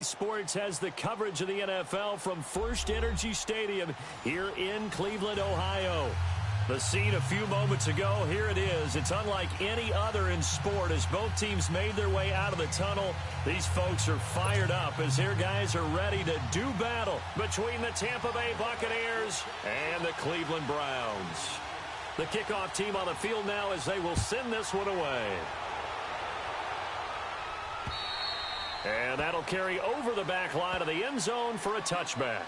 Sports has the coverage of the NFL from First Energy Stadium here in Cleveland, Ohio. The scene a few moments ago, here it is. It's unlike any other in sport as both teams made their way out of the tunnel. These folks are fired up as their guys are ready to do battle between the Tampa Bay Buccaneers and the Cleveland Browns. The kickoff team on the field now as they will send this one away. And that'll carry over the back line of the end zone for a touchback.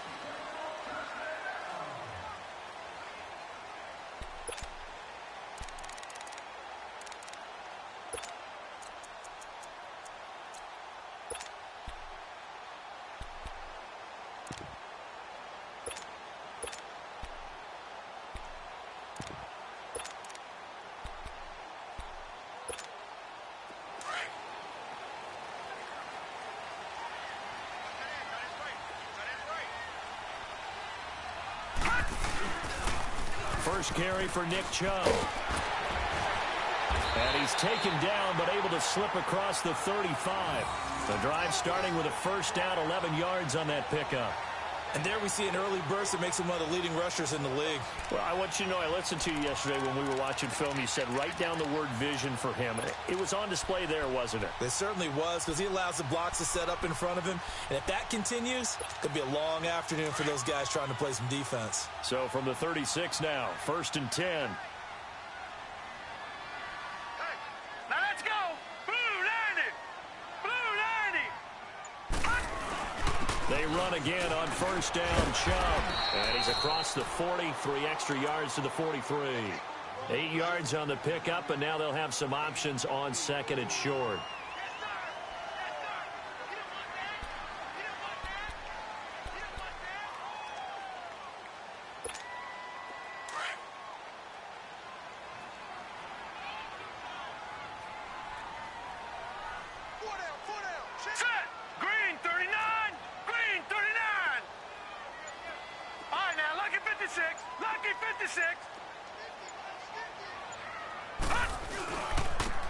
First carry for Nick Chubb. And he's taken down but able to slip across the 35. The drive starting with a first down, 11 yards on that pickup. And there we see an early burst that makes him one of the leading rushers in the league. Well, I want you to know, I listened to you yesterday when we were watching film. You said write down the word vision for him. It was on display there, wasn't it? It certainly was, because he allows the blocks to set up in front of him. And if that continues, it could be a long afternoon for those guys trying to play some defense. So from the 36 now, 1st and 10. They run again on first down, Chubb. And he's across the 40, 3 extra yards to the 43. 8 yards on the pickup, and now they'll have some options on second and short.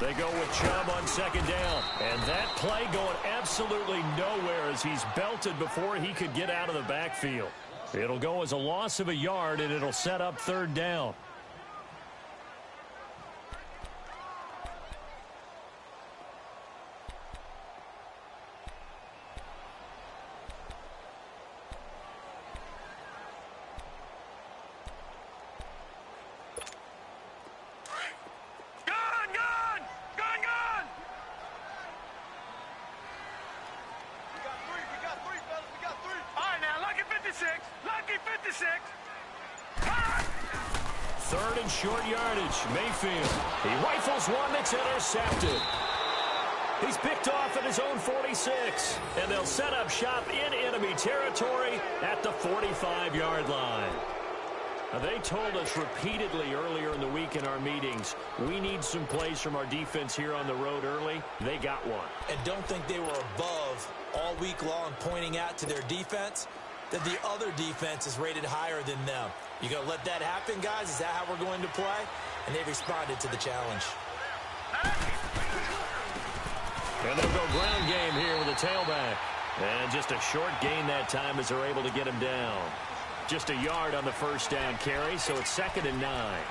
They go with Chubb on second down. And that play going absolutely nowhere as he's belted before he could get out of the backfield. It'll go as a loss of a yard, and it'll set up third down. Third and short yardage. Mayfield. He rifles one that's intercepted. He's picked off at his own 46. And they'll set up shop in enemy territory at the 45-yard line. Now, they told us repeatedly earlier in the week in our meetings, we need some plays from our defense here on the road early. They got one. And don't think they were above all week long pointing out to their defense that the other defense is rated higher than them. You going to let that happen, guys? Is that how we're going to play? And they responded to the challenge. And they'll go ground game here with a tailback. And just a short gain that time as they're able to get him down. Just a yard on the first down carry, so it's 2nd and 9.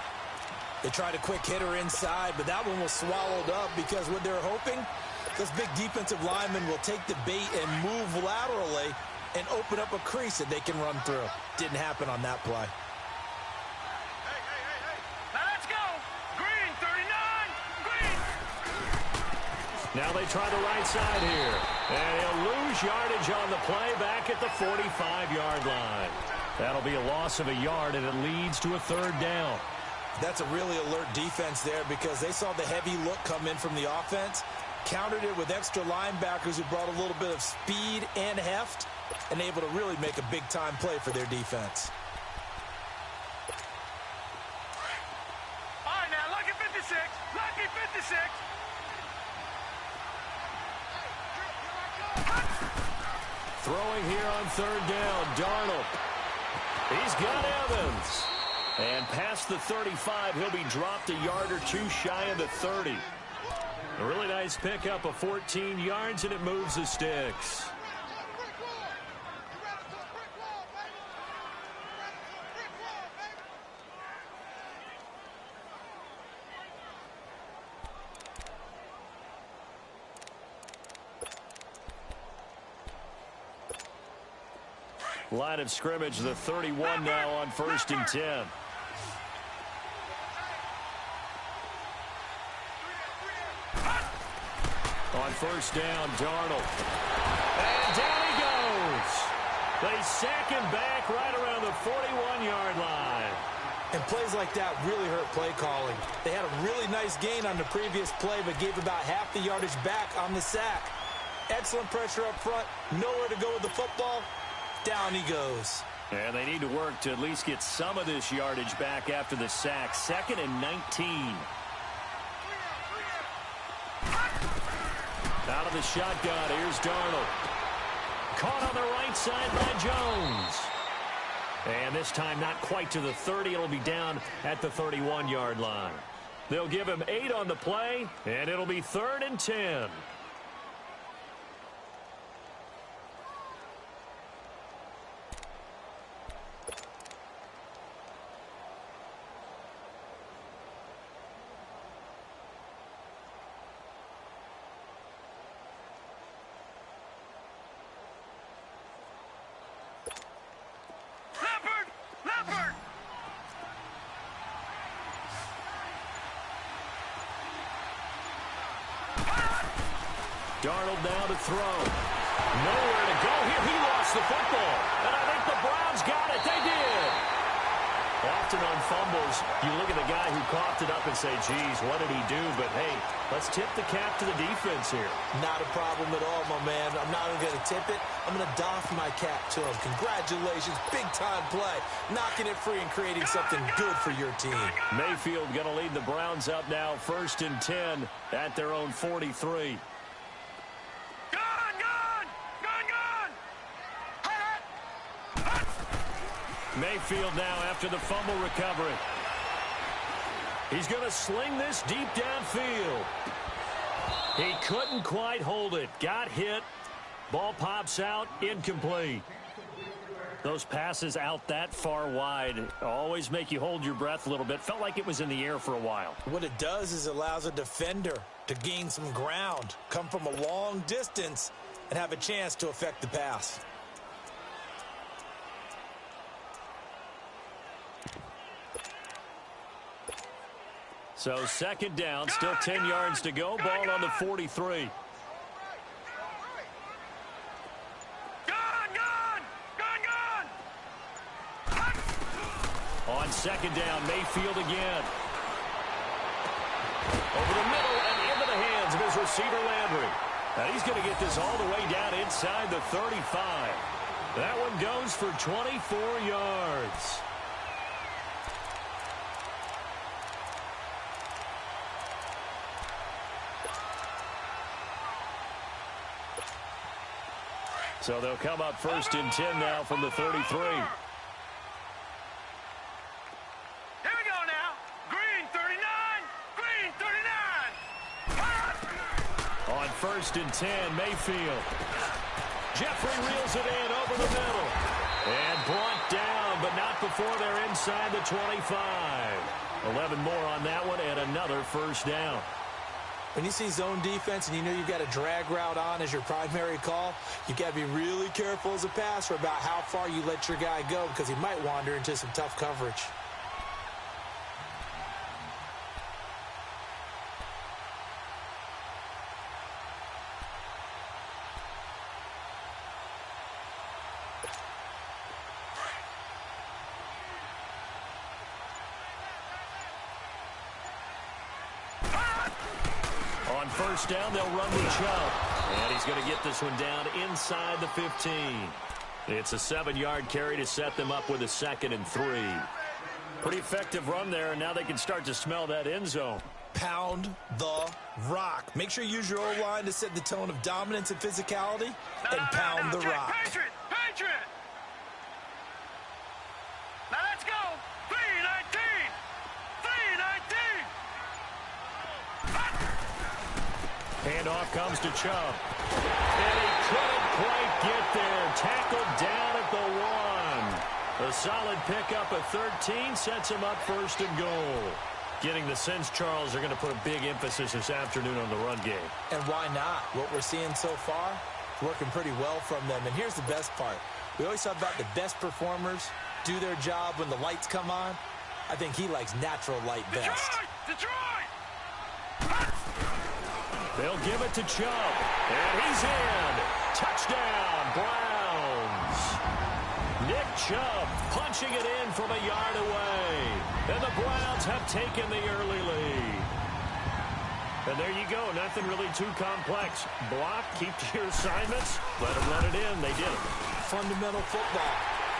They tried a quick hitter inside, but that one was swallowed up because what they're hoping, those big defensive linemen will take the bait and move laterally and open up a crease that they can run through. Didn't happen on that play. Now let's go. Green, 39. Green. Now they try the right side here. And he'll lose yardage on the play back at the 45-yard line. That'll be a loss of a yard, and it leads to a third down. That's a really alert defense there because they saw the heavy look come in from the offense, countered it with extra linebackers who brought a little bit of speed and heft, and able to really make a big-time play for their defense. All right, now, lucky 56. Lucky 56. Throwing here on third down, Darnold. He's got Evans. And past the 35, he'll be dropped a yard or two shy of the 30. A really nice pickup of 14 yards, and it moves the sticks. Line of scrimmage, the 31 now on 1st and 10. On 1st down, Darnold. And down he goes. They sack him back right around the 41-yard line. And plays like that really hurt play calling. They had a really nice gain on the previous play, but gave about half the yardage back on the sack. Excellent pressure up front. Nowhere to go with the football. Down he goes. And they need to work to at least get some of this yardage back after the sack. 2nd and 19. Out of the shotgun, here's Darnold. Caught on the right side by Jones. And this time not quite to the 30. It'll be down at the 31-yard line. They'll give him 8 on the play, and it'll be 3rd and 10. Darnold now to throw. Nowhere to go here. He lost the football. And I think the Browns got it. They did. Often on fumbles, you look at the guy who coughed it up and say, geez, what did he do? But, hey, let's tip the cap to the defense here. Not a problem at all, my man. I'm not even going to tip it. I'm going to doff my cap to him. Congratulations. Big-time play. Knocking it free and creating something good for your team. Mayfield going to lead the Browns up now, 1st and 10 at their own 43. Mayfield now after the fumble recovery. He's going to sling this deep downfield. He couldn't quite hold it. Got hit. Ball pops out. Incomplete. Those passes out that far wide always make you hold your breath a little bit. Felt like it was in the air for a while. What it does is it allows a defender to gain some ground, come from a long distance, and have a chance to affect the pass. So 2nd down, still 10 yards to go. Ball on the 43. On 2nd down, Mayfield again. Over the middle and into the hands of his receiver, Landry. And he's going to get this all the way down inside the 35. That one goes for 24 yards. So they'll come up 1st and 10 now from the 33. Here we go now. Green 39. Green 39. On 1st and 10, Mayfield. Jeffrey reels it in over the middle. And brought down, but not before they're inside the 25. 11 more on that one and another 1st down. When you see zone defense and you know you've got a drag route on as your primary call, you've got to be really careful as a passer about how far you let your guy go because he might wander into some tough coverage. On 1st down, they'll run with Chubb. And he's going to get this one down inside the 15. It's a 7-yard carry to set them up with a 2nd and 3. Pretty effective run there, and now they can start to smell that end zone. Pound the rock. Make sure you use your O-line to set the tone of dominance and physicality, and pound the rock. Patriot! Patriot! Now let's go! 319! 319! Handoff comes to Chubb. And he couldn't quite get there. Tackled down at the 1. A solid pickup at 13 sets him up 1st and goal. Getting the sense, Charles, they're going to put a big emphasis this afternoon on the run game. And why not? What we're seeing so far, working pretty well from them. And here's the best part. We always talk about the best performers do their job when the lights come on. I think he likes natural light best. Detroit! They'll give it to Chubb. And he's in. Touchdown, Browns. Nick Chubb punching it in from a yard away. And the Browns have taken the early lead. And there you go. Nothing really too complex. Block, keep to your assignments, let them run it in. They did it. Fundamental football.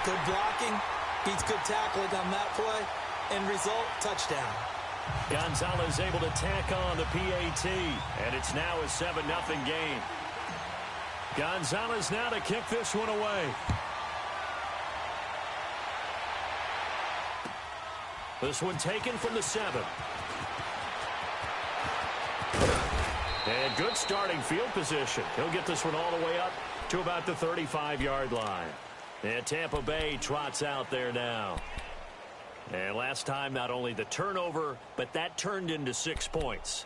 Good blocking, beats good tackling on that play. End result, touchdown. Gonzalez able to tack on the PAT. And it's now a 7-0 game. Gonzalez now to kick this one away. This one taken from the 7. And good starting field position. He'll get this one all the way up to about the 35-yard line. And Tampa Bay trots out there now. And last time, not only the turnover, but that turned into 6 points.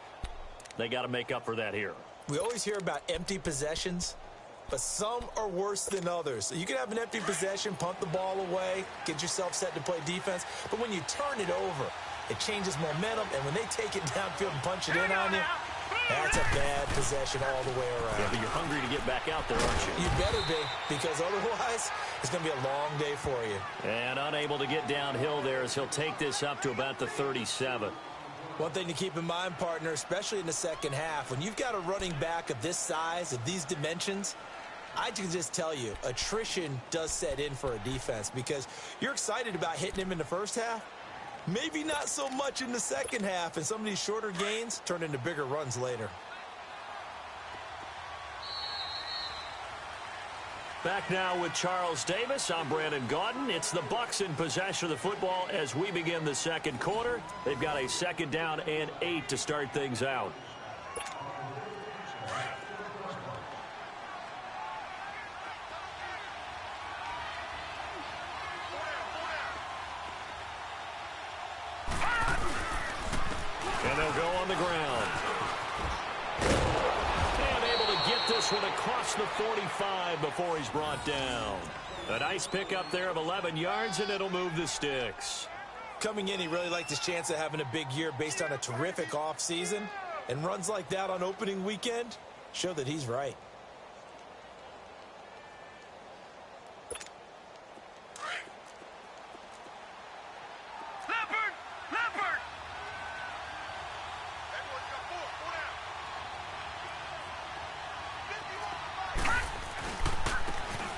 They got to make up for that here. We always hear about empty possessions, but some are worse than others. So you can have an empty possession, punt the ball away, get yourself set to play defense. But when you turn it over, it changes momentum. And when they take it downfield and punch it in on you, that's a bad possession all the way around. Yeah, but you're hungry to get back out there, aren't you? You better be, because otherwise it's going to be a long day for you. And unable to get downhill there as he'll take this up to about the 37. One thing to keep in mind, partner, especially in the second half, when you've got a running back of this size, of these dimensions, I can just tell you, attrition does set in for a defense because you're excited about hitting him in the first half. Maybe not so much in the second half, and some of these shorter gains turn into bigger runs later. Back now with Charles Davis. I'm Brandon Gaudin. It's the Bucs in possession of the football as we begin the second quarter. They've got a 2nd down and 8 to start things out. And they'll go on the ground. And able to get this one across the 45 before he's brought down. A nice pickup there of 11 yards, and it'll move the sticks. Coming in, he really liked his chance of having a big year based on a terrific offseason. And runs like that on opening weekend show that he's right.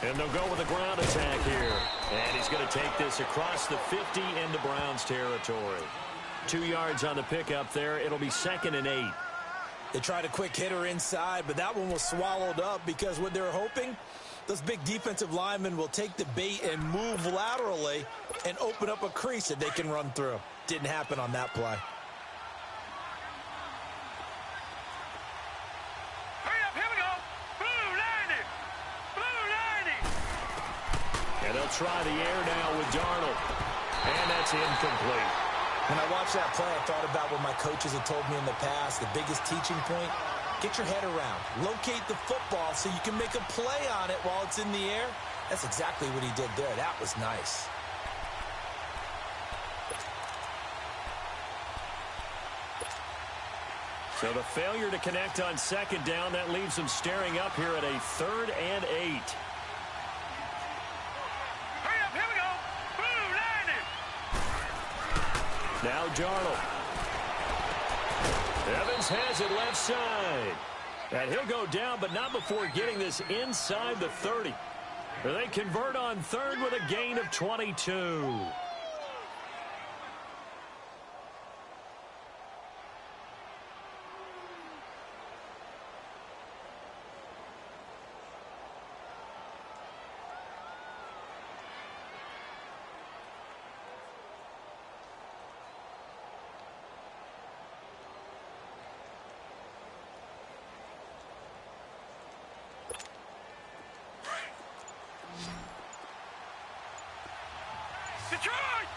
And they'll go with a ground attack here. And he's going to take this across the 50 into Browns territory. 2 yards on the pickup there. It'll be 2nd and 8. They tried a quick hitter inside, but that one was swallowed up because what they're hoping, those big defensive linemen will take the bait and move laterally and open up a crease that they can run through. Didn't happen on that play. Try the air now with Darnold. And that's incomplete. When I watched that play, I thought about what my coaches had told me in the past. The biggest teaching point, get your head around. Locate the football so you can make a play on it while it's in the air. That's exactly what he did there. That was nice. So the failure to connect on 2nd down, that leaves them staring up here at a 3rd and 8. Now Darnold. Evans has it left side. And he'll go down, but not before getting this inside the 30. They convert on 3rd with a gain of 22.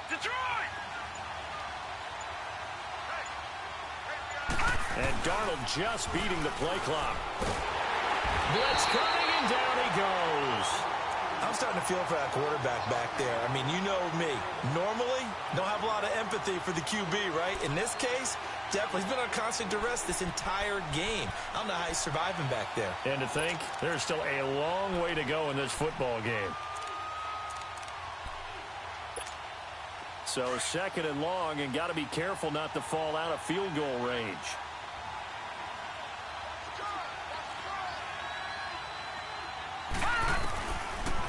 Detroit! And Darnold just beating the play clock. Blitz coming, and down he goes. I'm starting starting to feel for that quarterback back there. I mean, you know me. Normally, don't have a lot of empathy for the QB, right? In this case, definitely. He's been on constant duress this entire game. I don't know how he's surviving back there. And to think, there's still a long way to go in this football game. So 2nd and long, and got to be careful not to fall out of field goal range.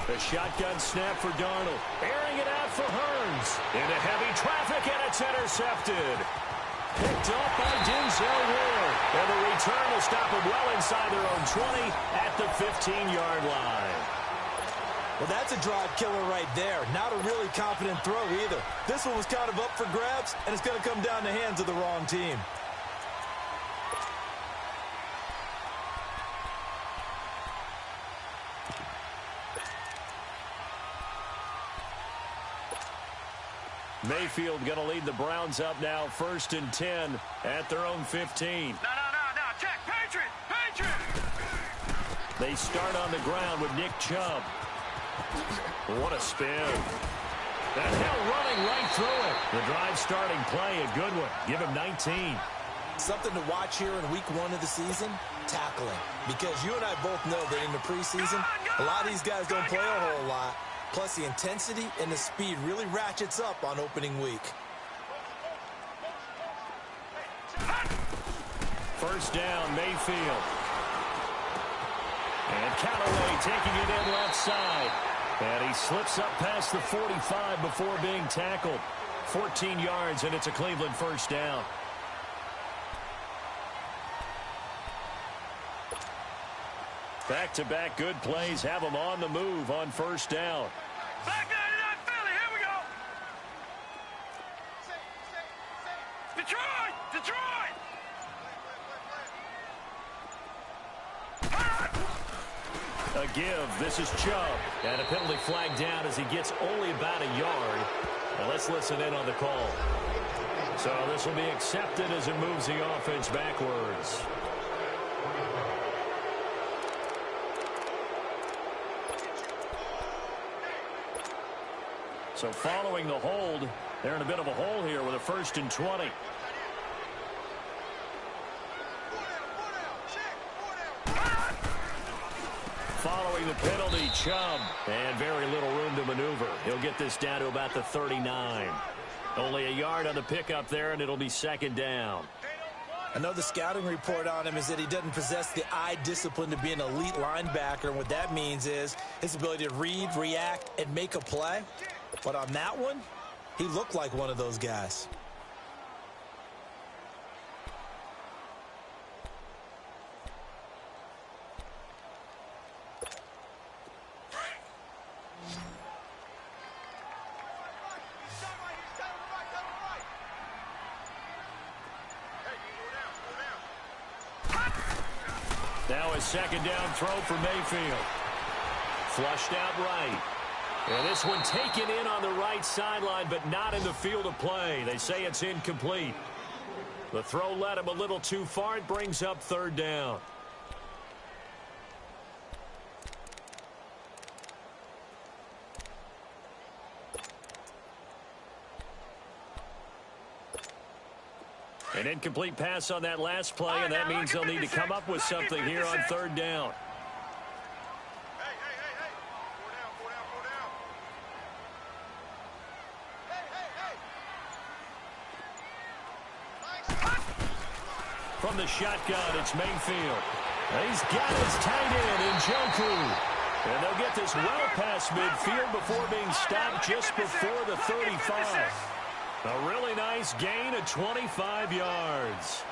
The shotgun snap for Darnold. Airing it out for Hearns. Into heavy traffic, and it's intercepted. Picked up by Denzel Ward. And the return will stop him well inside their own 20 at the 15-yard line. Well, that's a drive killer right there. Not a really confident throw either. This one was kind of up for grabs, and it's going to come down the hands of the wrong team. Mayfield going to lead the Browns up now, 1st and 10 at their own 15. No. Check. Patriot. They start on the ground with Nick Chubb. What a spin. That hell running right through it. The drive starting play, a good one. Give him 19. Something to watch here in week 1 of the season, tackling. Because you and I both know that in the preseason, a lot of these guys don't play a whole lot. Plus, the intensity and the speed really ratchets up on opening week. 1st down, Mayfield. And Callaway taking it in left side. And he slips up past the 45 before being tackled. 14 yards, and it's a Cleveland 1st down. Back-to-back good plays have them on the move on 1st down. Back 99 Philly, here we go. Detroit. A give. This is Chubb. And a penalty flag down as he gets only about a yard. Now let's listen in on the call. So this will be accepted as it moves the offense backwards. So following the hold, they're in a bit of a hole here with a 1st and 20. Following the penalty, Chubb. And very little room to maneuver. He'll get this down to about the 39. Only a yard on the pickup there, and it'll be 2nd down. I know the scouting report on him is that he doesn't possess the eye discipline to be an elite linebacker. And what that means is his ability to read, react, and make a play. But on that one, he looked like one of those guys. Now a 2nd down throw for Mayfield. Flushed out right. And this one taken in on the right sideline, but not in the field of play. They say it's incomplete. The throw led him a little too far. It brings up 3rd down. An incomplete pass on that last play, and that means they'll need to come up with something here on 3rd down. From the shotgun, it's Mayfield. He's got his tight end in Gywu. And they'll get this well past midfield before being stopped just before the 35. A really nice gain of 25 yards.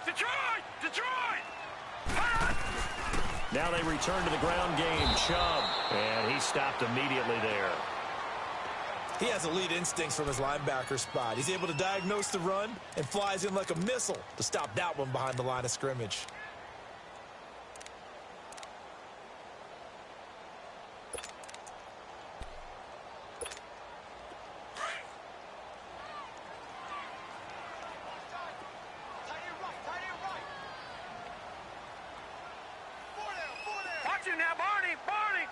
Detroit! Now they return to the ground game. Chubb, and he stopped immediately there. He has elite instincts from his linebacker spot. He's able to diagnose the run and flies in like a missile to stop that one behind the line of scrimmage. now, Barney, Barney.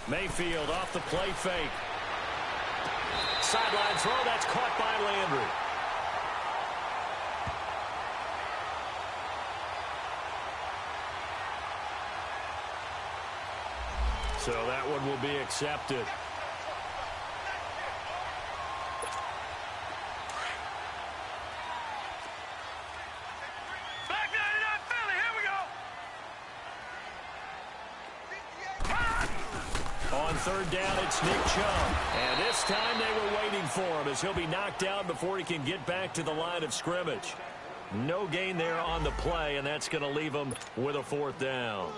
Mayfield off the play fake. Sideline throw, that's caught by Landry. So that one will be accepted. Back 99 Philly, here we go. On third down, it's Nick Chubb. And this time they were waiting for him as he'll be knocked down before he can get back to the line of scrimmage. No gain there on the play, and that's going to leave him with a fourth down.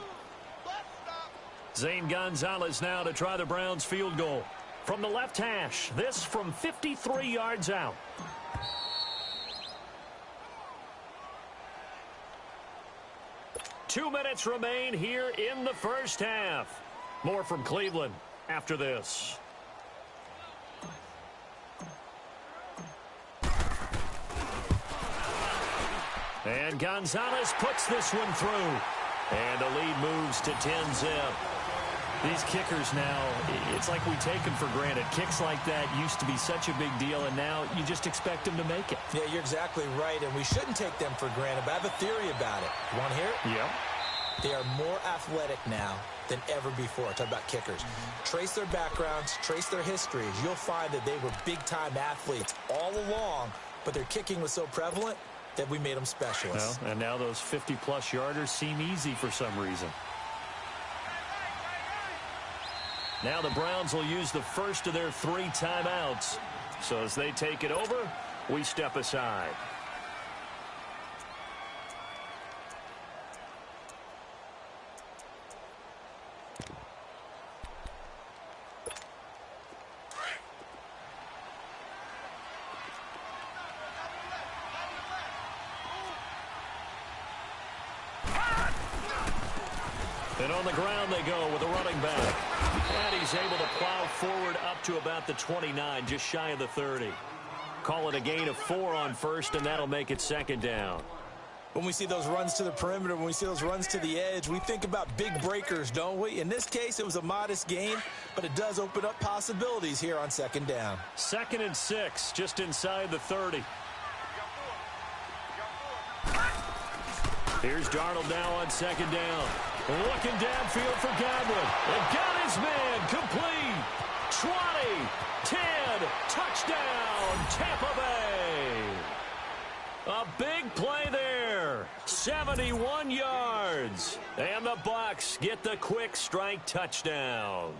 Zane Gonzalez now to try the Browns field goal. From the left hash, this from 53 yards out. Two minutes remain here in the first half. More from Cleveland after this. And Gonzalez puts this one through. And the lead moves to 10-zip. These kickers now, it's like we take them for granted. Kicks like that used to be such a big deal, and now you just expect them to make it. Yeah, you're exactly right, and we shouldn't take them for granted, but I have a theory about it. You want to hear it? Yep. They are more athletic now than ever before. Talk about kickers. Trace their backgrounds, trace their histories. You'll find that they were big-time athletes all along, but their kicking was so prevalent that we made them specialists. Well, and now those 50-plus yarders seem easy for some reason. Now the Browns will use the first of their 3 timeouts. So as they take it over, we step aside. And on the ground they go with a running back. And he's able to plow forward up to about the 29, just shy of the 30. Call it a gain of 4 on first, and that'll make it second down. When we see those runs to the perimeter, when we see those runs to the edge, we think about big breakers, don't we? In this case, it was a modest gain, but it does open up possibilities here on second down. 2nd and 6, just inside the 30. Here's Darnold now on second down. Looking downfield for Godwin. And got his man complete. 20, 10, touchdown, Tampa Bay. A big play there. 71 yards. And the Bucs get the quick strike touchdown.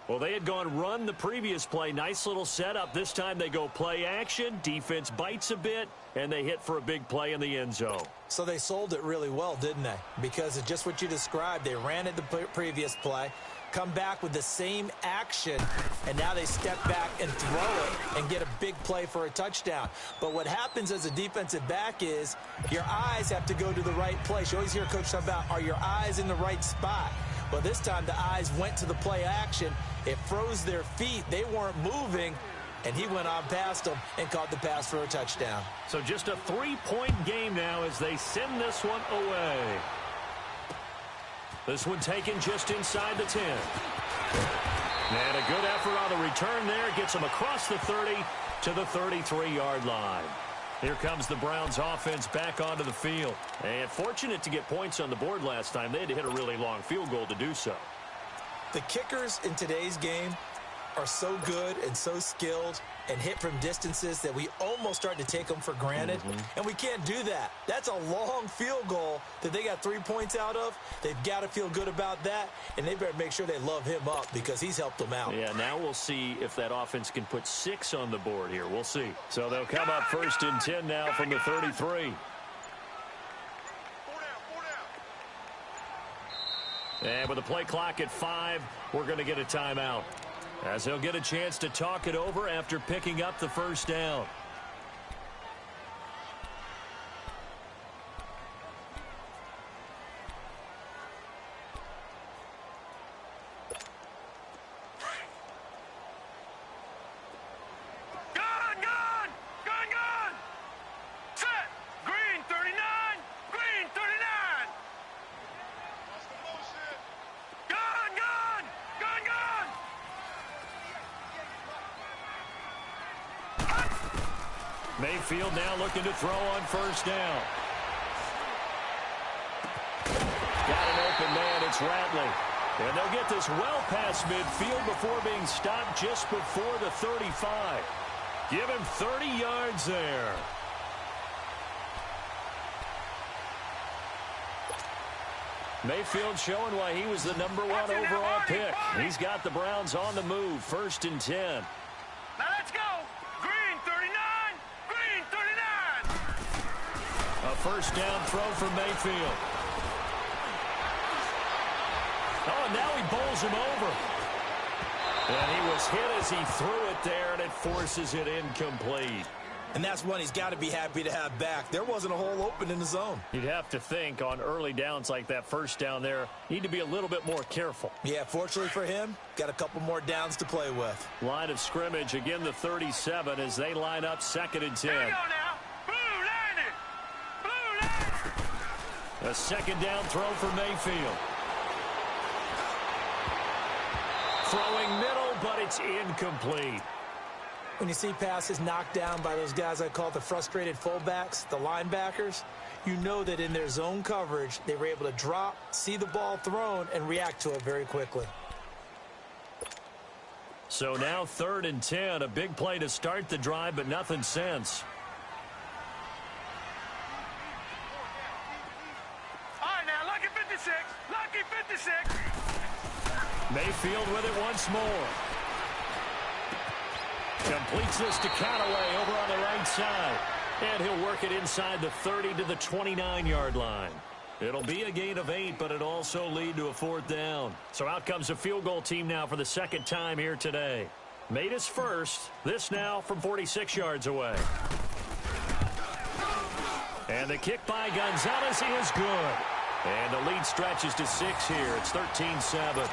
Well, they had gone run the previous play. Nice little setup. This time they go play action. Defense bites a bit, and they hit for a big play in the end zone. So they sold it really well, didn't they? Because it's just what you described. They ran it the previous play, come back with the same action, and now they step back and throw it and get a big play for a touchdown. But what happens as a defensive back is your eyes have to go to the right place. You always hear Coach talk about, are your eyes in the right spot? Well, this time the eyes went to the play action. It froze their feet. They weren't moving, and he went on past them and caught the pass for a touchdown. So just a 3-point game now as they send this one away. This one taken just inside the 10. And a good effort on the return there. Gets them across the 30 to the 33-yard line. Here comes the Browns offense back onto the field. And fortunate to get points on the board last time. They had to hit a really long field goal to do so. The kickers in today's game are so good and so skilled and hit from distances that we almost start to take them for granted. And we can't do that. That's a long field goal that they got 3 points out of. They've got to feel good about that, and they better make sure they love him up because he's helped them out. Yeah, now we'll see if that offense can put 6 on the board here. We'll see. So they'll come up 1st and 10 now from the 33. And with the play clock at 5, we're going to get a timeout, as they'll get a chance to talk it over after picking up the first down. Gone! Set! Green 39! Green 39! Mayfield now looking to throw on first down. Got an open man. It's Ratley. And they'll get this well past midfield before being stopped just before the 35. Give him 30 yards there. Mayfield showing why he was the number one overall pick. He's got the Browns on the move, 1st and 10. Now let's go. Green 39. Green 39. A first down throw for Mayfield. Oh, and now he bowls him over. And he was hit as he threw it there, and it forces it incomplete. And that's one he's got to be happy to have back. There wasn't a hole open in the zone. You'd have to think on early downs like that first down there, need to be a little bit more careful. Yeah, fortunately for him, got a couple more downs to play with. Line of scrimmage, again the 37 as they line up 2nd and 10. Here we go now. Blue landed. Blue landed. A second down throw for Mayfield. Throwing middle, but it's incomplete. When you see passes knocked down by those guys I call the frustrated fullbacks, the linebackers, you know that in their zone coverage, they were able to drop, see the ball thrown, and react to it very quickly. So now 3rd and 10, a big play to start the drive, but nothing since. All right, now, lucky 56. Lucky 56. Mayfield with it once more. Completes this to Callaway over on the right side. And he'll work it inside the 30 to the 29-yard line. It'll be a gain of 8, but it'll also lead to a 4th down. So out comes a field goal team now for the 2nd time here today. Made his first. This now from 46 yards away. And the kick by Gonzalez is good. And the lead stretches to 6 here. It's 13-7.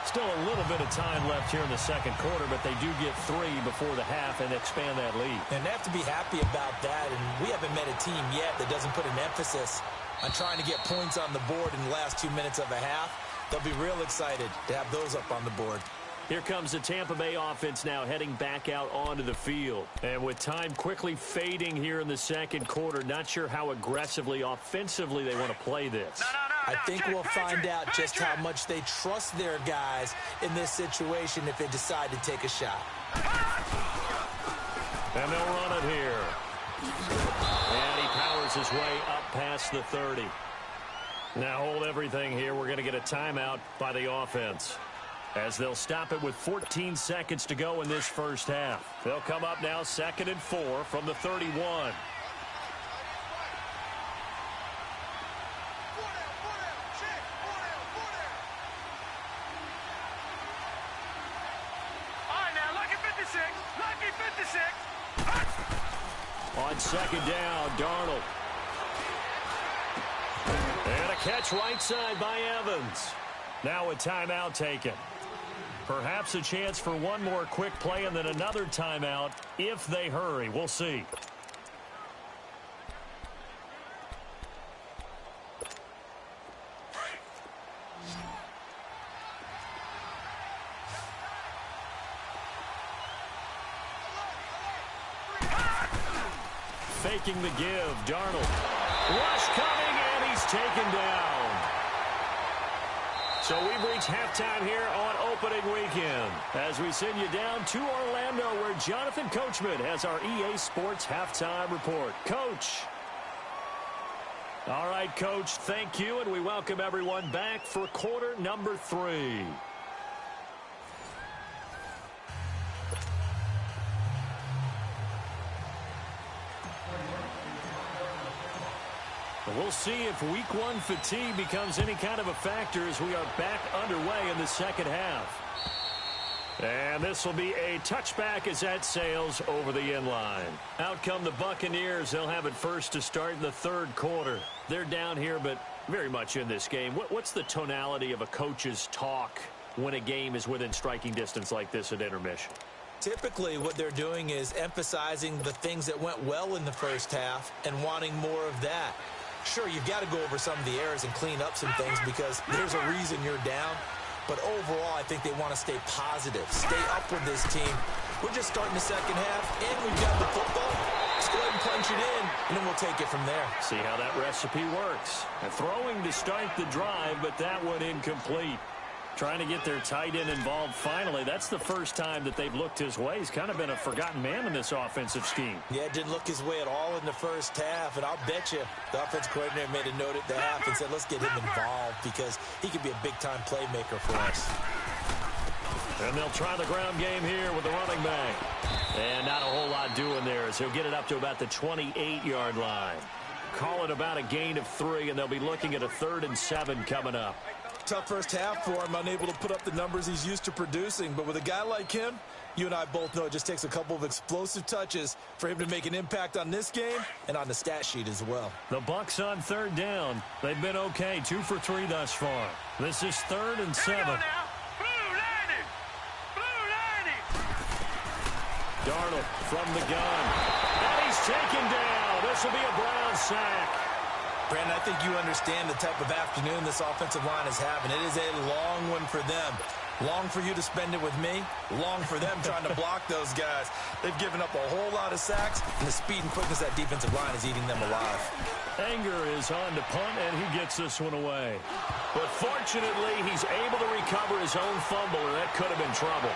Still a little bit of time left here in the 2nd quarter, but they do get 3 before the half and expand that lead. And they have to be happy about that, and we haven't met a team yet that doesn't put an emphasis on trying to get points on the board in the last 2 minutes of a half. They'll be real excited to have those up on the board. Here comes the Tampa Bay offense now heading back out onto the field. And with time quickly fading here in the 2nd quarter, not sure how aggressively, offensively they want to play this. I think we'll find out just how much they trust their guys in this situation if they decide to take a shot. And they'll run it here. And he powers his way up past the 30. Now hold everything here. We're going to get a timeout by the offense, as they'll stop it with 14 seconds to go in this first half. They'll come up now 2nd and 4 from the 31. On 2nd down, Darnold. And a catch right side by Evans. Now a timeout taken. Perhaps a chance for one more quick play and then another timeout if they hurry. We'll see. Faking the give, Darnold. Rush coming, and he's taken down. So we've reached halftime here on opening weekend, as we send you down to Orlando, where Jonathan Coachman has our EA Sports halftime report. Coach. All right, Coach, thank you, and we welcome everyone back for quarter number 3. We'll see if week 1 fatigue becomes any kind of a factor as we are back underway in the 2nd half. And this will be a touchback as that sails over the end line. Out come the Buccaneers. They'll have it first to start in the 3rd quarter. They're down here, but very much in this game. What's the tonality of a coach's talk when a game is within striking distance like this at intermission? Typically, what they're doing is emphasizing the things that went well in the first half and wanting more of that. Sure, you've got to go over some of the errors and clean up some things because there's a reason you're down. But overall, I think they want to stay positive, stay up with this team. We're just starting the 2nd half, and we've got the football. Let's go. punch it in, and then we'll take it from there. See how that recipe works. And throwing to start the drive, but that one incomplete. Trying to get their tight end involved finally. That's the first time that they've looked his way. He's kind of been a forgotten man in this offensive scheme. Yeah, it didn't look his way at all in the first half. And I'll bet you the offensive coordinator made a note at the half and said, let's get him involved because he could be a big-time playmaker for us. And they'll try the ground game here with the running back. And not a whole lot doing there as he'll get it up to about the 28-yard line. Call it about a gain of 3, and they'll be looking at a 3rd and 7 coming up. Tough first half for him, unable to put up the numbers he's used to producing. But with a guy like him, you and I both know it just takes a couple of explosive touches for him to make an impact on this game and on the stat sheet as well. The Bucs on 3rd down. They've been okay, 2 for 3 thus far. This is 3rd and 7. Darnold from the gun. And he's taken down. This will be a Brown sack. Brandon, I think you understand the type of afternoon this offensive line is having. It is a long one for them. Long for you to spend it with me. Long for them trying to block those guys. They've given up a whole lot of sacks, and the speed and quickness of that defensive line is eating them alive. Anger is on to punt, and he gets this one away. But fortunately, he's able to recover his own fumble, and that could have been trouble.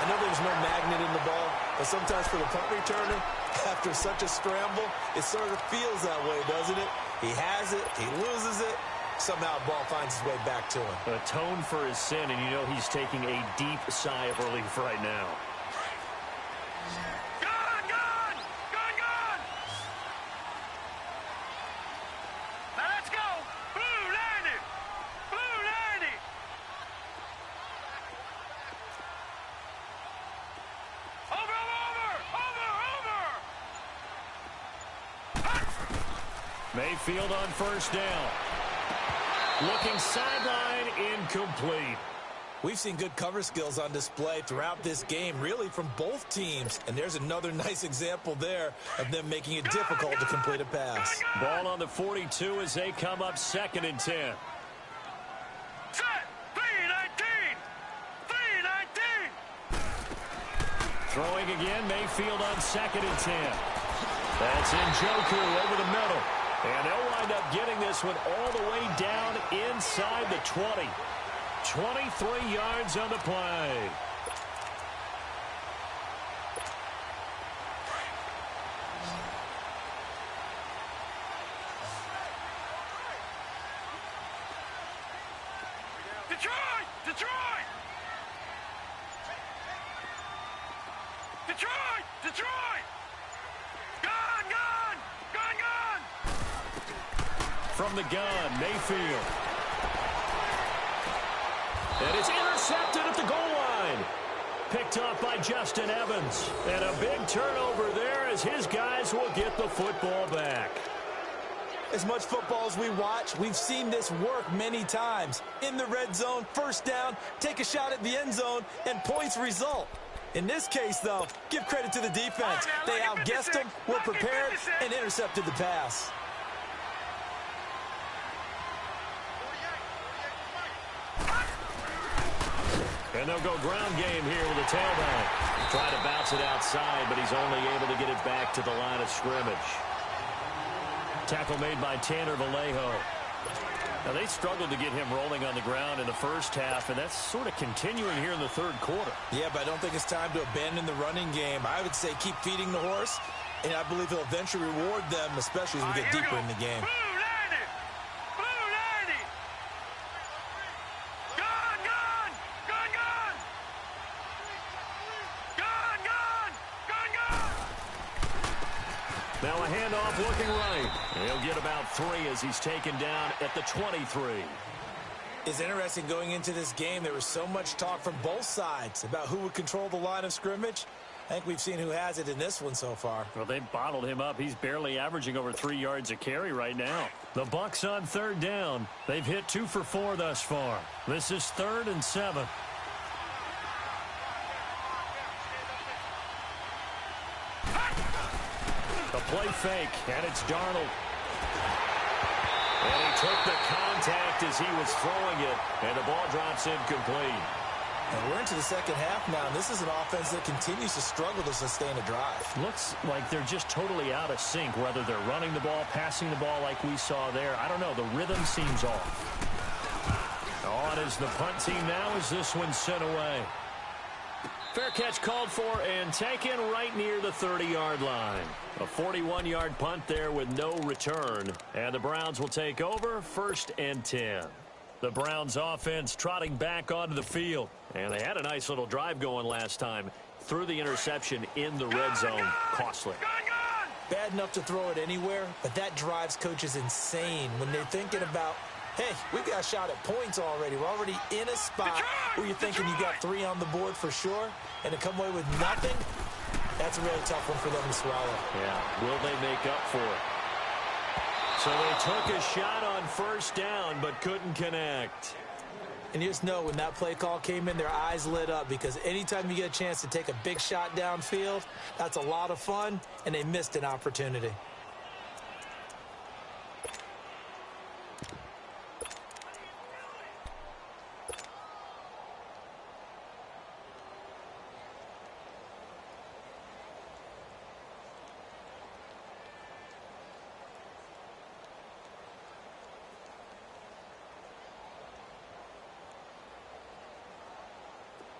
I know there's no magnet in the ball, but sometimes for the punt returner, after such a scramble, it sort of feels that way, doesn't it? He has it, he loses it, somehow the ball finds its way back to him. Atone for his sin, and you know he's taking a deep sigh of relief right now. Gone! Now let's go! Blue landing! Over! Mayfield on 1st down. Looking sideline, incomplete. We've seen good cover skills on display throughout this game, really from both teams. And there's another nice example there of them making it difficult to complete a pass. Ball on the 42 as they come up 2nd and 10. Set! 3-19! Throwing again, Mayfield on 2nd and 10. That's Gywu over the middle. And they'll wind up getting this one all the way down inside the 20. 23 yards on the play. Detroit! Gone! From the gun, Mayfield. And it's intercepted at the goal line. Picked off by Justin Evans. And a big turnover there as his guys will get the football back. As much football as we watch, we've seen this work many times. In the red zone, 1st down, take a shot at the end zone, and points result. In this case, though, give credit to the defense. They outguessed them, were prepared, and intercepted the pass. And they'll go ground game here with a tailback. Try to bounce it outside, but he's only able to get it back to the line of scrimmage. Tackle made by Tanner Vallejo. Now, they struggled to get him rolling on the ground in the first half, and that's sort of continuing here in the 3rd quarter. Yeah, but I don't think it's time to abandon the running game. I would say keep feeding the horse, and I believe he'll eventually reward them, especially as we get deeper in the game. Now a handoff looking right. He'll get about 3 as he's taken down at the 23. It's interesting going into this game. There was so much talk from both sides about who would control the line of scrimmage. I think we've seen who has it in this one so far. Well, they've bottled him up. He's barely averaging over 3 yards a carry right now. The Bucs on 3rd down. They've hit 2 for 4 thus far. This is 3rd and 7. A play fake, and it's Darnold. And he took the contact as he was throwing it, and the ball drops incomplete. And we're into the second half now, and this is an offense that continues to struggle to sustain a drive. Looks like they're just totally out of sync, whether they're running the ball, passing the ball like we saw there. I don't know. The rhythm seems off. On is the punt team now as this one's sent away. Fair catch called for and taken right near the 30-yard line. A 41-yard punt there with no return. And the Browns will take over 1st and 10. The Browns offense trotting back onto the field. And they had a nice little drive going last time. Threw the interception in the red zone. Costly. Bad enough to throw it anywhere, but that drives coaches insane when they're thinking about, hey, we've got a shot at points already. We're already in a spot where you're thinking you got 3 on the board for sure, and to come away with nothing, that's a really tough one for them to swallow. Yeah, will they make up for it? So they took a shot on 1st down, but couldn't connect. And you just know when that play call came in, their eyes lit up, because anytime you get a chance to take a big shot downfield, that's a lot of fun, and they missed an opportunity.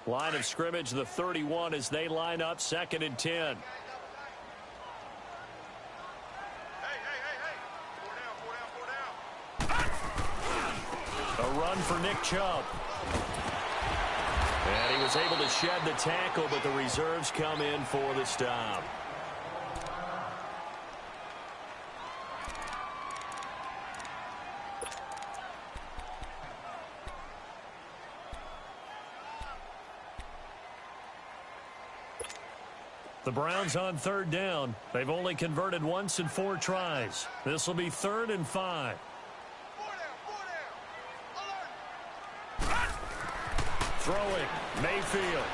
Line of scrimmage, the 31 as they line up 2nd and 10. A run for Nick Chubb. And he was able to shed the tackle, but the reserves come in for the stop. The Browns on 3rd down. They've only converted once in 4 tries. This will be 3rd and 5. Throwing, Mayfield.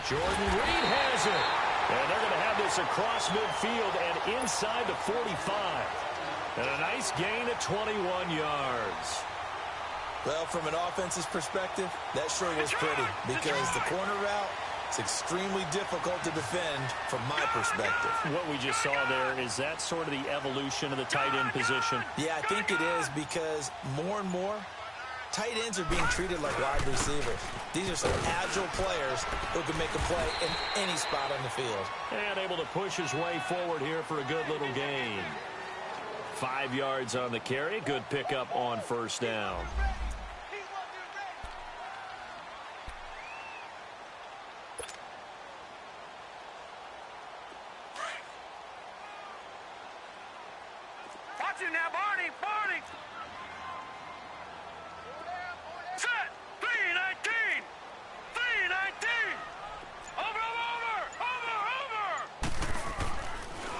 Jordan Reed has it. And they're going to have this across midfield and inside the 45. And a nice gain of 21 yards. Well, from an offense's perspective, that sure was pretty, because the corner route is extremely difficult to defend from my perspective. What we just saw there, is that sort of the evolution of the tight end position? Yeah, I think it is, because more and more, tight ends are being treated like wide receivers. These are some agile players who can make a play in any spot on the field. And able to push his way forward here for a good little gain. 5 yards on the carry. Good pickup on 1st down. Watch him now, Barney, Barney. Set, 319, 319. Over.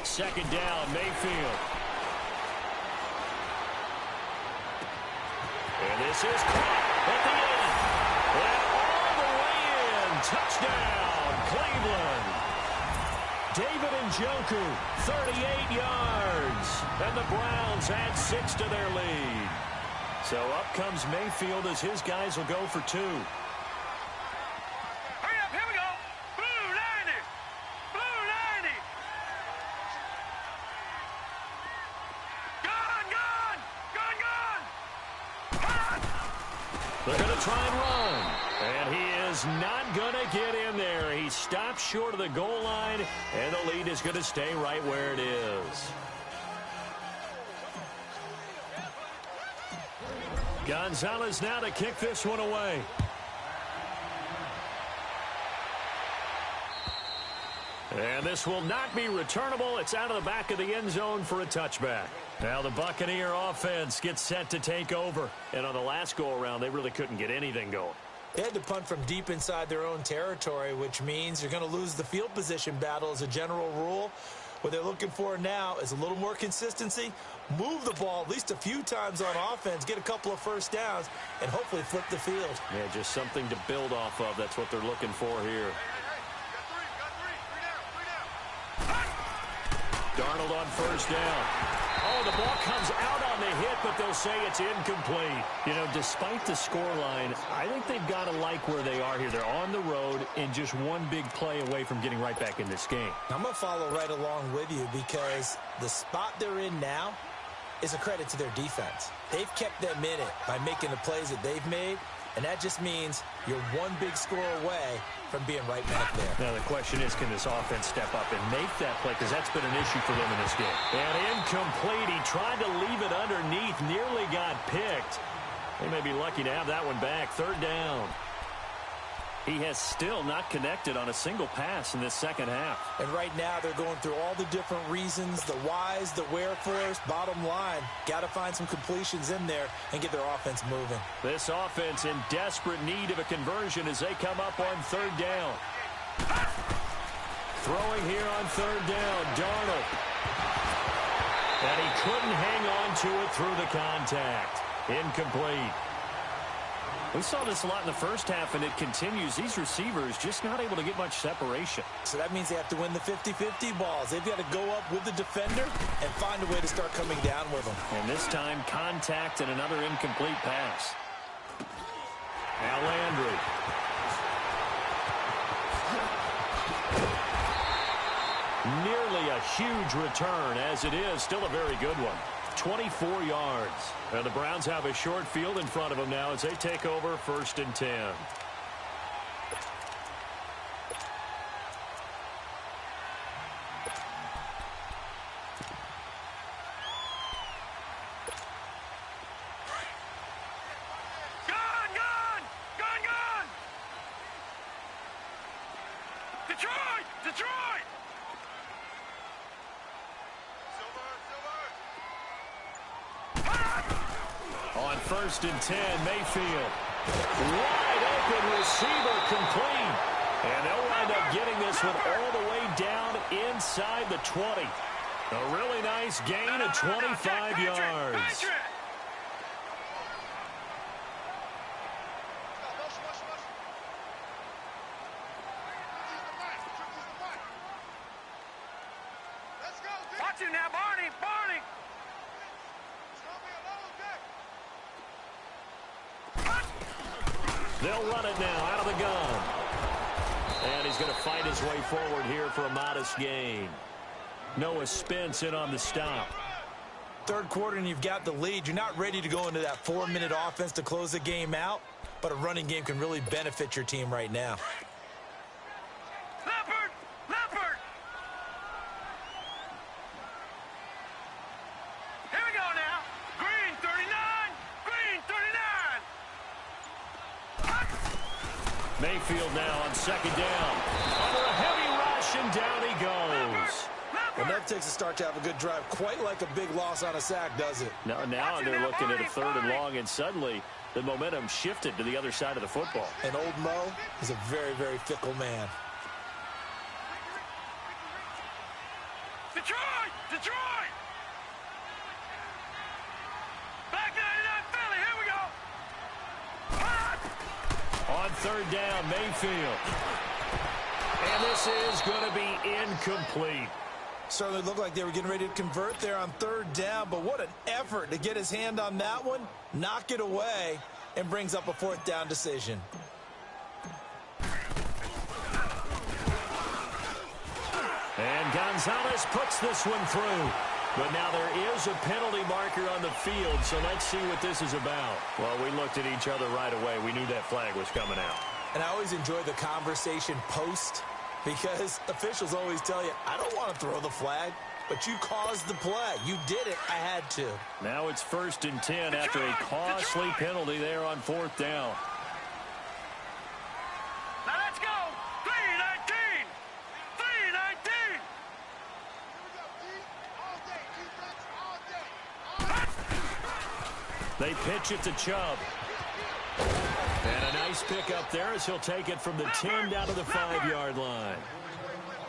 2nd down, Mayfield. And this is caught at the end. And all the way in. Touchdown, Cleveland. David Njoku, 38 yards. And the Browns add 6 to their lead. So up comes Mayfield as his guys will go for 2. Hurry up, here we go. Blue 90. Blue 90. Gun. They're going to try and run. And he is not going to get in there. He stops short of the goal line, and the lead is going to stay right where it is. Gonzalez now to kick this one away. And this will not be returnable. It's out of the back of the end zone for a touchback. Now the Buccaneer offense gets set to take over. And on the last go-around, they really couldn't get anything going. They had to punt from deep inside their own territory, which means you're going to lose the field position battle as a general rule. What they're looking for now is a little more consistency, move the ball at least a few times on offense, get a couple of 1st downs, and hopefully flip the field. Yeah, just something to build off of. That's what they're looking for here. Darnold on first down. Oh, the ball comes out on the hit, but they'll say it's incomplete. You know, despite the scoreline, I think they've got to like where they are here. They're on the road and just one big play away from getting right back in this game. I'm going to follow right along with you because the spot they're in now is a credit to their defense. They've kept them in it by making the plays that they've made, and that just means you're one big score away from being right back there. Now, the question is, can this offense step up and make that play? Because that's been an issue for them in this game. And incomplete. He tried to leave it underneath. Nearly got picked. They may be lucky to have that one back. Third down. He has still not connected on a single pass in this second half. And right now, they're going through all the different reasons, the whys, the wherefores. Bottom line, got to find some completions in there and get their offense moving. This offense in desperate need of a conversion as they come up on third down. Throwing here on third down, Darnold. And he couldn't hang on to it through the contact. Incomplete. We saw this a lot in the first half, and it continues. These receivers just not able to get much separation. So that means they have to win the 50-50 balls. They've got to go up with the defender and find a way to start coming down with them. And this time, contact and another incomplete pass. Now Landry. Nearly a huge return, as it is still a very good one. 24 yards. And the Browns have a short field in front of them now as they take over 1st and 10. Gone! Detroit! On 1st and 10, Mayfield. Wide open receiver complete. And they'll wind up getting this one all the way down inside the 20. A really nice gain of 25 yards. Watch him now, Barney! They'll run it now out of the gun. And he's going to fight his way forward here for a modest gain. Noah Spence in on the stop. Third quarter and you've got the lead. You're not ready to go into that 4-minute offense to close the game out, but a running game can really benefit your team right now. Leopard! Here we go now. Green 39! Mayfield now on 2nd down. Under a heavy rush, and down he goes. And that takes a start to have a good drive. Quite like a big loss on a sack, does it? Now they're looking at a 3rd and long, and suddenly the momentum shifted to the other side of the football. And old Mo is a very, very fickle man. Detroit! Back 99 Philly, here we go! On 3rd down, Mayfield. And this is going to be incomplete. Certainly looked like they were getting ready to convert there on 3rd down, but what an effort to get his hand on that one, knock it away, and brings up a 4th down decision. And Gonzalez puts this one through. But now there is a penalty marker on the field, so let's see what this is about. Well, we looked at each other right away. We knew that flag was coming out. And I always enjoy the conversation post, because officials always tell you, I don't want to throw the flag, but you caused the play. You did it. I had to. Now it's 1st and 10 after a costly penalty there on 4th down. Now let's go! 3-19! They pitch it to Chubb. And a nice pick up there as he'll take it from the 10 down to the 5-yard line.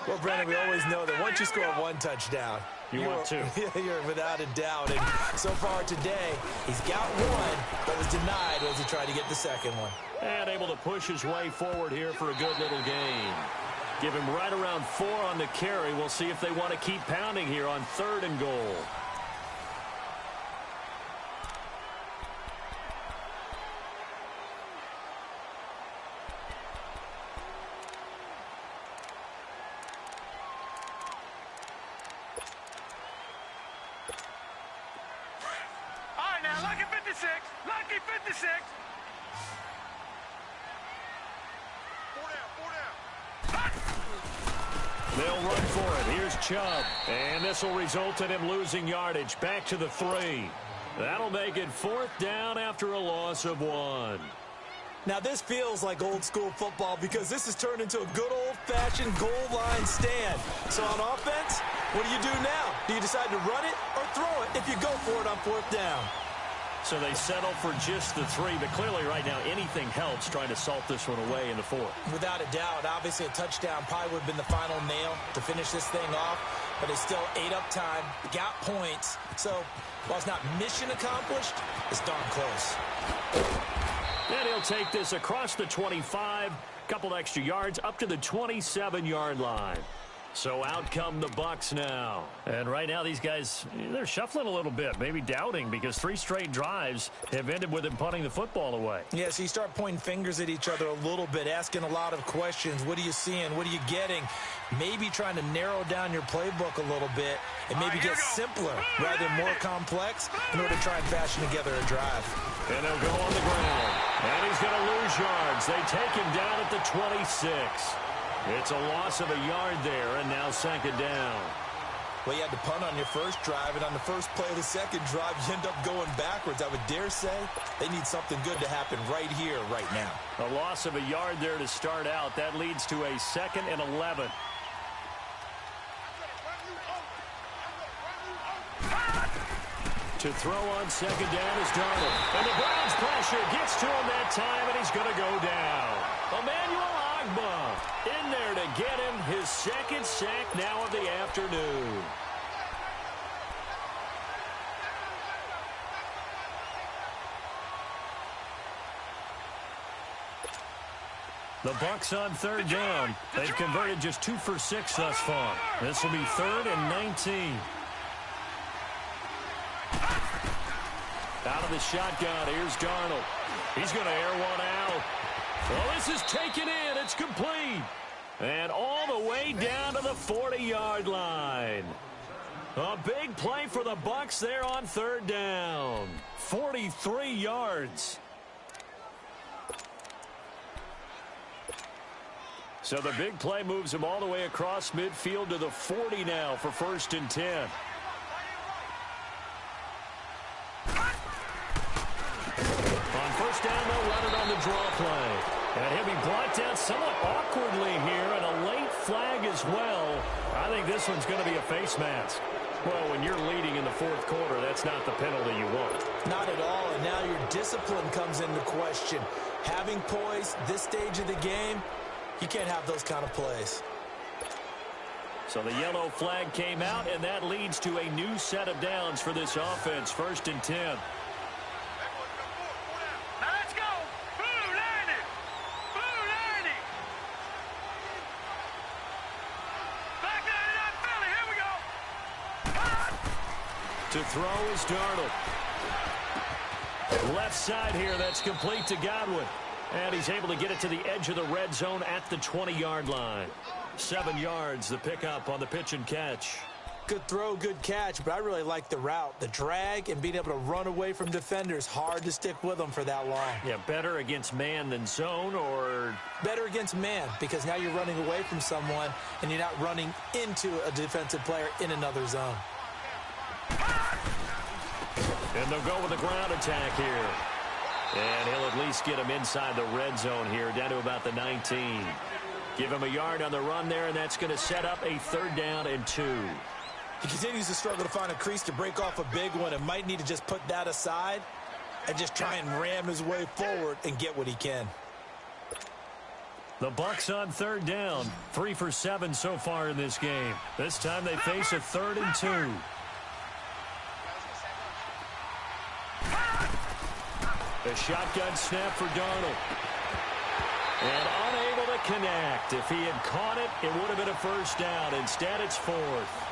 Well, Brandon, we always know that once you score 1 touchdown, you want 2. You're without a doubt. And so far today, he's got 1, but was denied as he tried to get the 2nd one. And able to push his way forward here for a good little gain. Give him right around 4 on the carry. We'll see if they want to keep pounding here on 3rd and goal. All right, now, lucky 56. Lucky 56. 4 down. They'll run for it. Here's Chubb. And this will result in him losing yardage. Back to the 3. That'll make it 4th down after a loss of 1. Now, this feels like old-school football because this has turned into a good old-fashioned goal line stand. So on offense, what do you do now? Do you decide to run it or throw it if you go for it on 4th down? So they settle for just the 3, but clearly right now anything helps trying to salt this one away in the 4th. Without a doubt, obviously a touchdown probably would have been the final nail to finish this thing off, but it's still ate up time, got points. So while it's not mission accomplished, it's darn close. And he'll take this across the 25, couple extra yards up to the 27-yard line. So out come the Bucs now. And right now these guys, they're shuffling a little bit, maybe doubting, because 3 straight drives have ended with him punting the football away. Yeah, so you start pointing fingers at each other a little bit, asking a lot of questions. What are you seeing? What are you getting? Maybe trying to narrow down your playbook a little bit and maybe get simpler rather than more complex in order to try and fashion together a drive. And they'll go on the ground. And he's going to lose yards. They take him down at the 26. It's a loss of a yard there, and now 2nd down. Well, you had to punt on your first drive, and on the first play of the second drive, you end up going backwards. I would dare say they need something good to happen right here, right now. A loss of a yard there to start out. That leads to a 2nd and 11. To throw on 2nd down is Darnold. And the Browns pressure gets to him that time, and he's going to go down. Emmanuel Ogbah in there to get him his 2nd sack now of the afternoon. The Bucs on 3rd down. They've converted just 2 for 6 thus far. This will be 3rd and 19. Out of the shotgun, here's Darnold. He's going to air one out. Well, this is taken in. It's complete. And all the way down to the 40-yard line. A big play for the Bucs there on 3rd down. 43 yards. So the big play moves him all the way across midfield to the 40 now for 1st and 10. On 1st down, they'll run it on the draw play. And he'll be brought down somewhat awkwardly here, and a late flag as well. I think this one's going to be a face mask. Well, when you're leading in the 4th quarter, that's not the penalty you want. Not at all, and now your discipline comes into question. Having poise this stage of the game, you can't have those kind of plays. So the yellow flag came out, and that leads to a new set of downs for this offense. 1st and 10. Now let's go. Blue 90. Blue 90. Back 99 Philly. Here we go. To throw is Darnold. Left side here, that's complete to Godwin. And he's able to get it to the edge of the red zone at the 20-yard line. 7 yards, the pickup on the pitch and catch. Good throw, good catch, but I really like the route. The drag and being able to run away from defenders. Hard to stick with them for that long. Yeah, better against man than zone, or? Better against man, because now you're running away from someone and you're not running into a defensive player in another zone. And they'll go with a ground attack here. And he'll at least get him inside the red zone here, down to about the 19. Give him a yard on the run there, and that's going to set up a 3rd down and 2. He continues to struggle to find a crease to break off a big one and might need to just put that aside and just try and ram his way forward and get what he can. The Bucs on 3rd down. 3 for 7 so far in this game. This time they face a 3rd and 2. A shotgun snap for Darnold. And unable to to connect. If he had caught it, it would have been a first down. Instead, it's fourth.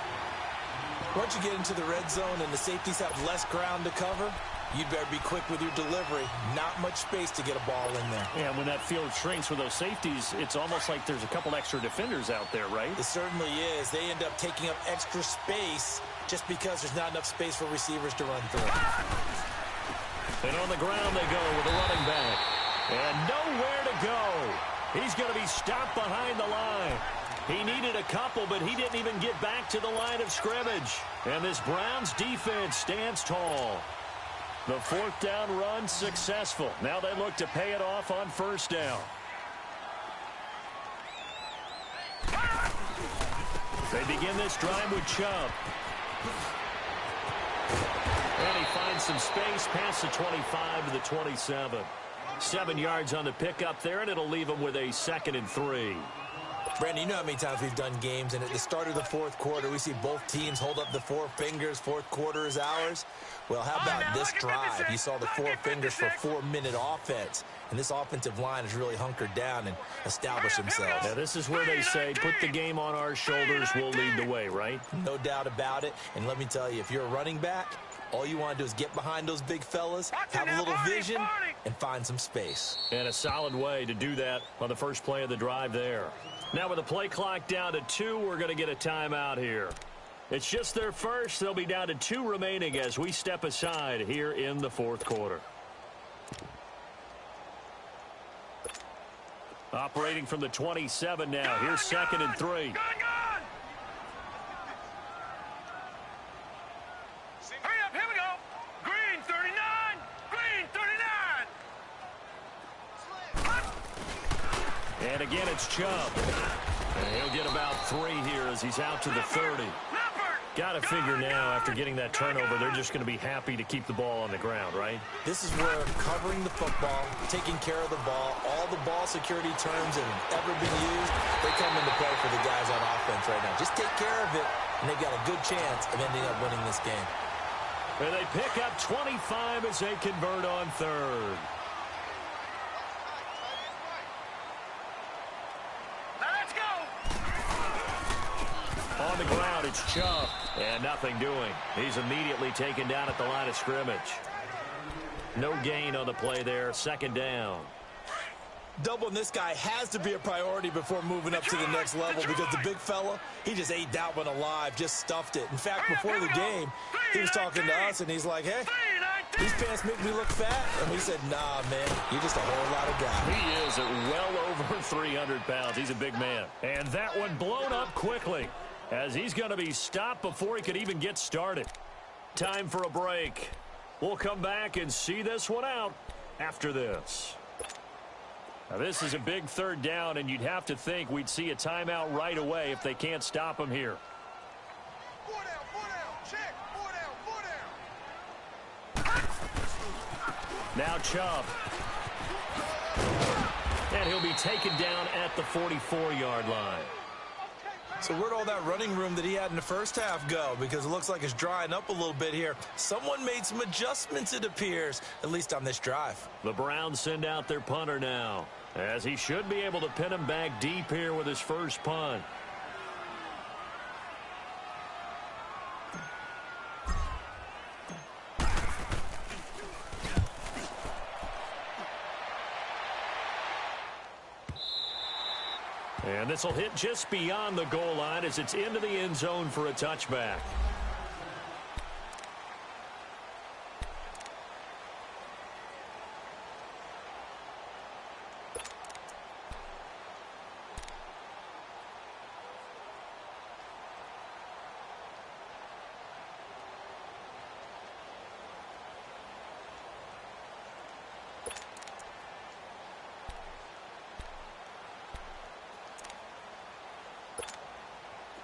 Once you get into the red zone and the safeties have less ground to cover, you'd better be quick with your delivery. Not much space to get a ball in there. Yeah, when that field shrinks with those safeties, it's almost like there's a couple extra defenders out there, right? It certainly is. They end up taking up extra space just because there's not enough space for receivers to run through. And on the ground they go with a running back. And nowhere to go. He's going to be stopped behind the line. He needed a couple, but he didn't even get back to the line of scrimmage. And this Browns defense stands tall. The fourth down run successful. Now they look to pay it off on first down. They begin this drive with Chubb. And he finds some space past the 25 to the 27. 7 yards on the pickup there, and it'll leave him with a 2nd and 3. Brandon, you know how many times we've done games, and at the start of the fourth quarter, we see both teams hold up the four fingers. Fourth quarter is ours. Well, how about this drive? You saw the four fingers for 4-minute offense, and this offensive line has really hunkered down and established themselves. Now, this is where they say, put the game on our shoulders, we'll lead the way, right? No doubt about it, and let me tell you, if you're a running back, all you want to do is get behind those big fellas, have a little vision, and find some space. And a solid way to do that on the first play of the drive there. Now with the play clock down to 2, we're going to get a timeout here. It's just their first. They'll be down to 2 remaining as we step aside here in the fourth quarter. Operating from the 27 now. Here's 2nd and 3. Hurry up, here we go. Green 39. Green 39. And again, it's Chubb. And he'll get about 3 here as he's out to the 30. Got to figure now, after getting that turnover, they're just going to be happy to keep the ball on the ground, right? This is where covering the football, taking care of the ball, all the ball security terms that have ever been used, they come into play for the guys on offense right now. Just take care of it, and they've got a good chance of ending up winning this game. And they pick up 25 as they convert on 3rd. On the ground, it's Chubb. And nothing doing. He's immediately taken down at the line of scrimmage. No gain on the play there. 2nd down. Doubling this guy has to be a priority before moving up to the next level because the big fella, he just ate that one alive, just stuffed it. In fact, before the game, he was talking to us, and he's like, hey, these pants make me look fat. And we said, nah, man, you're just a whole lot of guy. He is at well over 300 pounds. He's a big man. And that one blown up quickly, as he's going to be stopped before he could even get started. Time for a break. We'll come back and see this one out after this. Now, this is a big 3rd down, and you'd have to think we'd see a timeout right away if they can't stop him here. 4 down, 4 down. Check. 4 down, 4 down. Now Chubb. And he'll be taken down at the 44-yard line. So where'd all that running room that he had in the first half go? Because it looks like it's drying up a little bit here. Someone made some adjustments, it appears, at least on this drive. The Browns send out their punter now, as he should be able to pin him back deep here with his first punt. And this will hit just beyond the goal line as it's into the end zone for a touchback.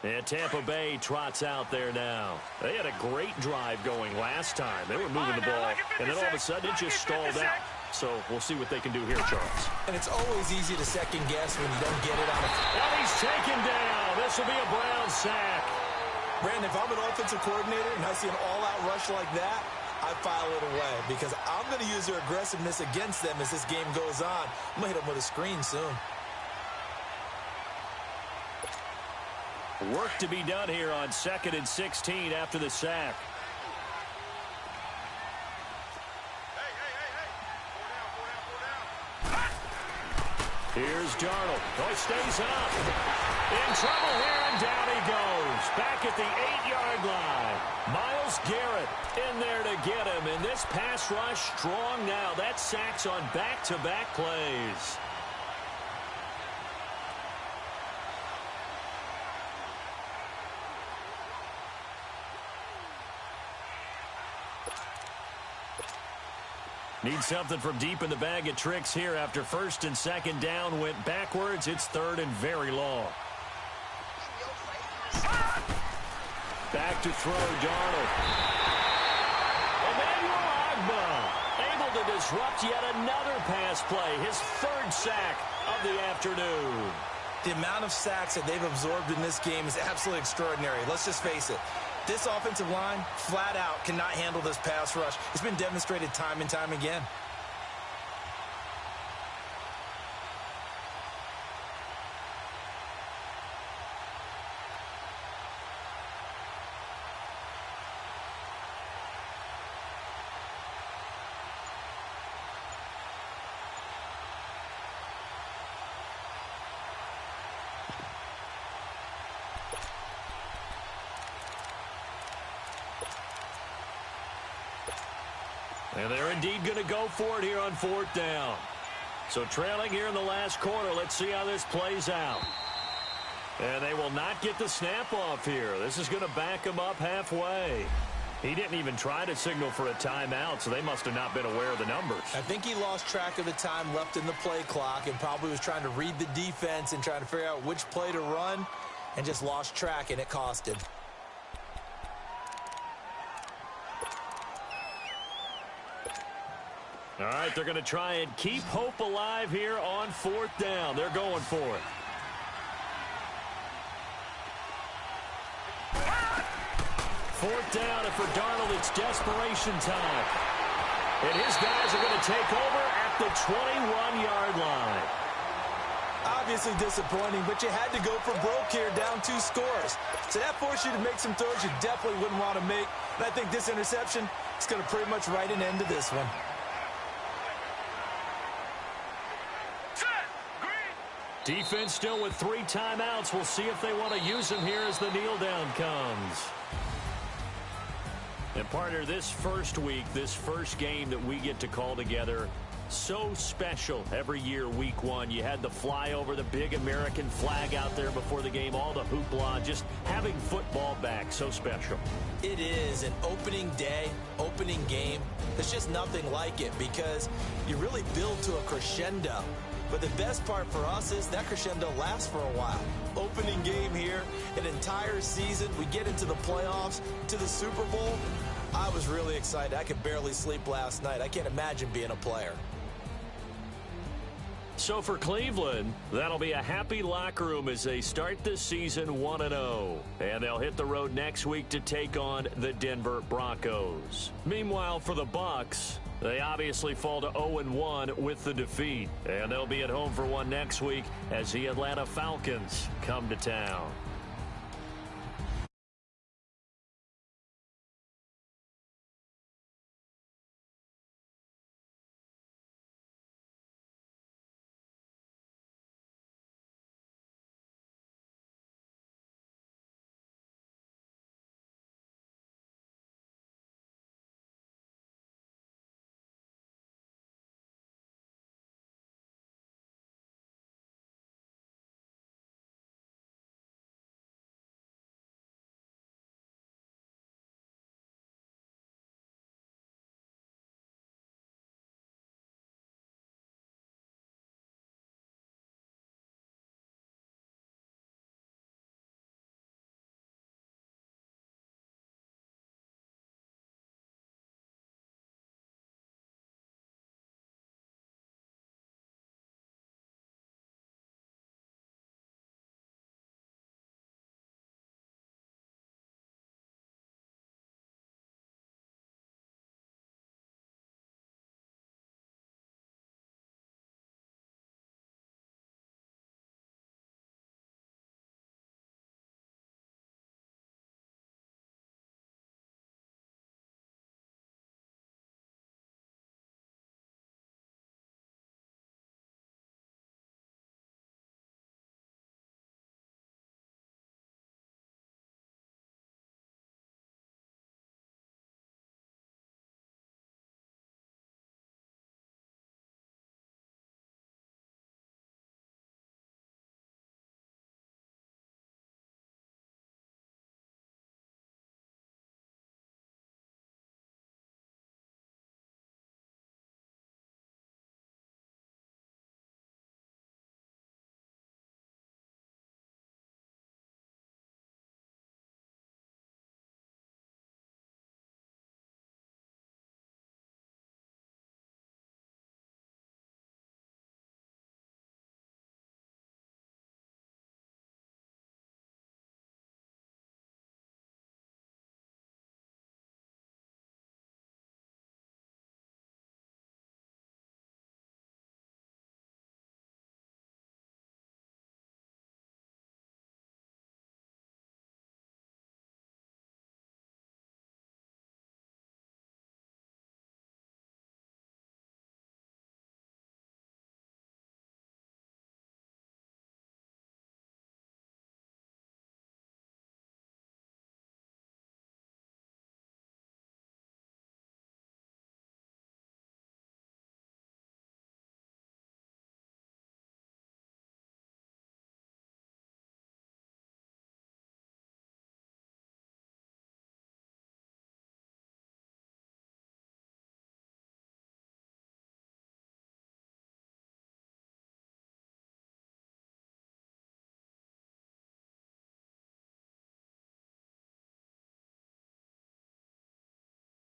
And Tampa Bay trots out there now. They had a great drive going last time. They were moving the ball, and then all of a sudden it just stalled out. So we'll see what they can do here, Charles. And it's always easy to second guess when you don't get it on a... And he's taken down. This will be a Brown sack. Brandon, if I'm an offensive coordinator and I see an all-out rush like that, I file it away because I'm going to use their aggressiveness against them as this game goes on. I'm going to hit them with a screen soon. Work to be done here on 2nd and 16 after the sack. Here's Darnold. Oh, he stays up. In trouble here, and down he goes. Back at the 8-yard line. Myles Garrett in there to get him. And this pass rush strong now. That sacks on back-to-back plays. Need something from deep in the bag of tricks here after 1st and 2nd down went backwards. It's 3rd and very long. Back to throw, Darnold. Emmanuel Ogbah able to disrupt yet another pass play. His 3rd sack of the afternoon. The amount of sacks that they've absorbed in this game is absolutely extraordinary. Let's just face it. This offensive line, flat out, cannot handle this pass rush. It's been demonstrated time and time again. And they're indeed going to go for it here on 4th down. So trailing here in the last quarter. Let's see how this plays out. And they will not get the snap off here. This is going to back them up halfway. He didn't even try to signal for a timeout, so they must have not been aware of the numbers. I think he lost track of the time left in the play clock and probably was trying to read the defense and trying to figure out which play to run and just lost track, and it cost him. All right, they're going to try and keep hope alive here on 4th down. They're going for it. Fourth down, and for Darnold, it's desperation time. And his guys are going to take over at the 21-yard line. Obviously disappointing, but you had to go for broke here, down 2 scores. So that forced you to make some throws you definitely wouldn't want to make. And I think this interception is going to pretty much write an end to this one. Defense still with 3 timeouts. We'll see if they want to use them here as the kneel down comes. And partner, this first week, this first game that we get to call together, so special every year, week 1. You had the flyover, the big American flag out there before the game, all the hoopla, just having football back, so special. It is an opening day, opening game. There's just nothing like it because you really build to a crescendo. But the best part for us is that crescendo lasts for a while. Opening game here, an entire season. We get into the playoffs, to the Super Bowl. I was really excited. I could barely sleep last night. I can't imagine being a player. So for Cleveland, that'll be a happy locker room as they start the season 1-0. And they'll hit the road next week to take on the Denver Broncos. Meanwhile, for the Bucs, they obviously fall to 0-1 with the defeat. And they'll be at home for one next week as the Atlanta Falcons come to town.